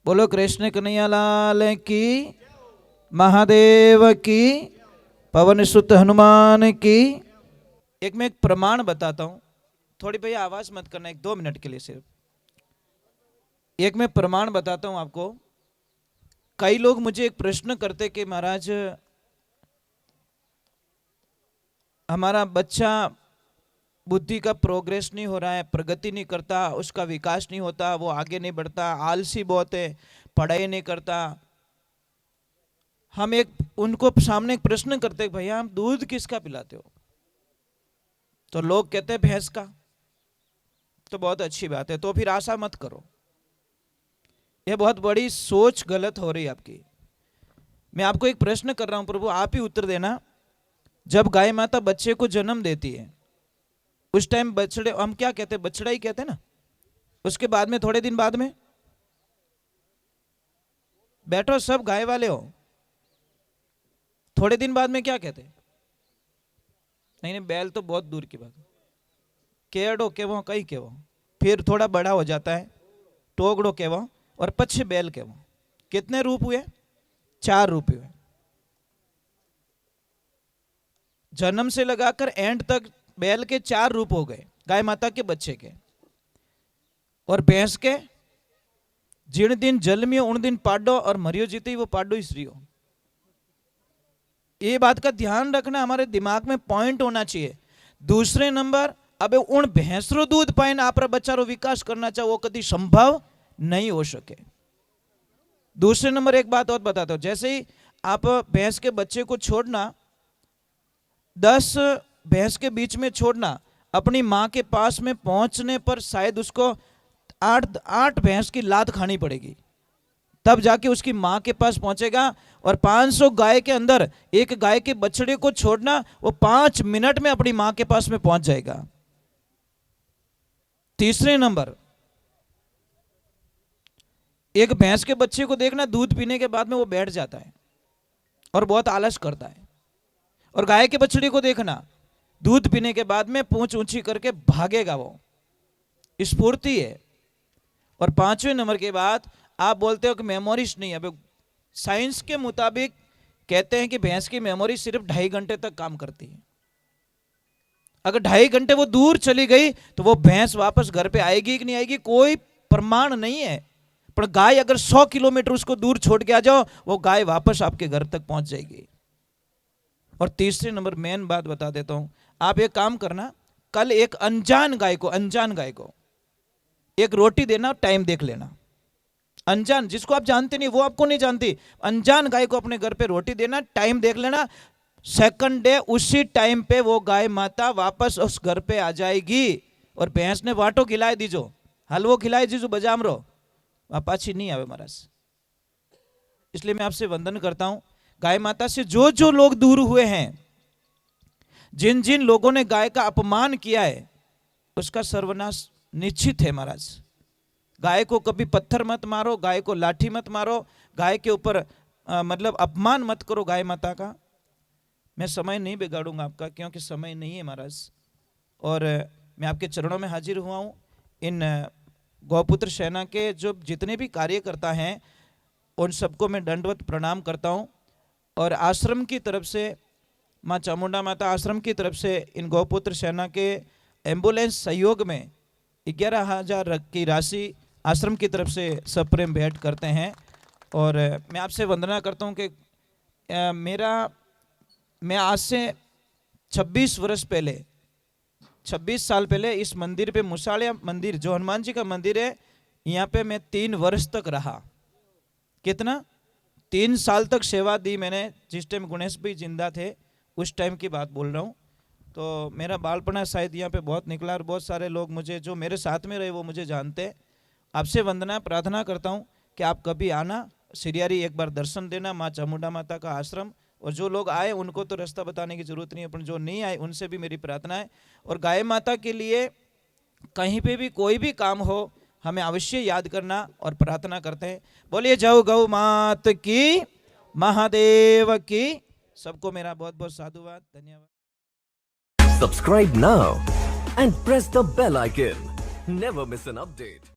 बोलो कृष्ण कन्हैया लाल की, महादेव की, पवन सुत हनुमान की। एक मैं एक प्रमाण बताता हूं, थोड़ी भैया आवाज मत करना, 1-2 मिनट के लिए सिर्फ। एक मैं प्रमाण बताता हूं आपको। कई लोग मुझे एक प्रश्न करते कि महाराज हमारा बच्चा बुद्धि का प्रोग्रेस नहीं हो रहा है, प्रगति नहीं करता, उसका विकास नहीं होता, वो आगे नहीं बढ़ता, आलसी बहुत है, पढ़ाई नहीं करता। हम एक उनको सामने एक प्रश्न करते भैया हम दूध किसका पिलाते हो? तो लोग कहते हैं भैंस का। तो बहुत अच्छी बात है, तो फिर आशा मत करो। यह बहुत बड़ी सोच गलत हो रही है आपकी। मैं आपको एक प्रश्न कर रहा हूं प्रभु, आप ही उत्तर देना। जब गाय माता बच्चे को जन्म देती है उस टाइम बछड़े, हम क्या कहते हैं, बछड़ा ही कहते हैं ना। उसके बाद में थोड़े दिन बाद में, बैठो सब गाय वाले हो, थोड़े दिन बाद में क्या कहते हैं? नहीं नहीं, बैल तो बहुत दूर की बात है। केड़ो केवो कई केवो, फिर थोड़ा बड़ा हो जाता है, टोगड़ो केवो, और पछे बैल केवो। कितने रूप हुए? 4 रूप हुए। जन्म से लगाकर एंड तक बैल के 4 रूप हो गए, गाय माता के बच्चे के। और भैंस के जिन दिन जन्मियो उन दिन पाडो, और मरियो जीते वो पाडो ही श्रीयो। ये बात का ध्यान रखना, हमारे दिमाग में पॉइंट होना चाहिए। दूसरे नंबर, अब उन भैंसरो दूध पाइन आप बच्चा रो विकास करना चाहे वो कभी संभव नहीं हो सके। दूसरे नंबर एक बात और बताता हूं, जैसे ही आप भैंस के बच्चे को छोड़ना, 10 भैंस के बीच में छोड़ना, अपनी मां के पास में पहुंचने पर शायद उसको 8 भैंस की लात खानी पड़ेगी, तब जाके उसकी मां के पास पहुंचेगा। और 500 गाय के अंदर एक गाय के बछड़े को छोड़ना, वो 5 मिनट में अपनी मां के पास में पहुंच जाएगा। तीसरे नंबर, एक भैंस के बच्चे को देखना, दूध पीने के बाद में वो बैठ जाता है और बहुत आलस करता है। और गाय के बछड़े को देखना, दूध पीने के बाद में पूंछ ऊंची करके भागेगा, वो स्फूर्ति है। और 5वें नंबर के बाद आप बोलते हो कि मेमोरीज नहीं है। अब साइंस के मुताबिक कहते हैं कि भैंस की मेमोरी सिर्फ 2.5 घंटे तक काम करती है। अगर 2.5 घंटे वो दूर चली गई तो वो भैंस वापस घर पे आएगी कि नहीं आएगी कोई प्रमाण नहीं है। पर गाय अगर 100 किलोमीटर उसको दूर छोड़ के आ जाओ, वो गाय वापस आपके घर तक पहुंच जाएगी। और तीसरे नंबर मेन बात बता देता हूं, आप एक काम करना, कल एक अनजान गाय को एक रोटी देना, टाइम देख लेना। अनजान, जिसको आप जानते नहीं, वो आपको नहीं जानती, अनजान गाय को अपने घर पे रोटी देना, टाइम देख लेना। सेकंड डे उसी टाइम पे वो गाय माता वापस उस घर पे आ जाएगी। और भैंस ने वाटो खिलाए दीजो, हलवो खिलाए दीजो, बजाम रो, पाछी नहीं आवे महाराज। इसलिए मैं आपसे वंदन करता हूं, गाय माता से जो जो लोग दूर हुए हैं, जिन जिन लोगों ने गाय का अपमान किया है, उसका सर्वनाश निश्चित है महाराज। गाय को कभी पत्थर मत मारो, गाय को लाठी मत मारो, गाय के ऊपर मतलब अपमान मत करो गाय माता का। मैं समय नहीं बिगाड़ूंगा आपका, क्योंकि समय नहीं है महाराज। और मैं आपके चरणों में हाजिर हुआ हूँ। इन गौपुत्र सेना के जो जितने भी कार्यकर्ता हैं, उन सबको मैं दंडवत प्रणाम करता हूँ। और आश्रम की तरफ से, माँ चामुंडा माता आश्रम की तरफ से इन गौपुत्र सेना के एम्बुलेंस सहयोग में 11,000 की राशि आश्रम की तरफ से सप्रेम भेंट करते हैं। और मैं आपसे वंदना करता हूं कि मैं आज से 26 वर्ष पहले, 26 साल पहले इस मंदिर पे, मुसालिया मंदिर जो हनुमान जी का मंदिर है, यहाँ पे मैं 3 वर्ष तक रहा। कितना? 3 साल तक सेवा दी मैंने। जिस टाइम गणेश भाई जिंदा थे उस टाइम की बात बोल रहा हूँ। तो मेरा बालपना शायद यहाँ पे बहुत निकला, और बहुत सारे लोग मुझे, जो मेरे साथ में रहे, वो मुझे जानते हैं। आपसे वंदना प्रार्थना करता हूँ कि आप कभी आना, सिरियारी एक बार दर्शन देना, माँ चामुंडा माता का आश्रम। और जो लोग आए उनको तो रास्ता बताने की जरूरत नहीं है, पर जो नहीं आए उनसे भी मेरी प्रार्थना है। और गाय माता के लिए कहीं पे भी कोई भी काम हो, हमें अवश्य याद करना और प्रार्थना करते हैं। बोलिए जय गौ मात की, महादेव की। सबको मेरा बहुत बहुत साधुवाद, धन्यवाद। Subscribe now and press the bell icon. Never miss an update.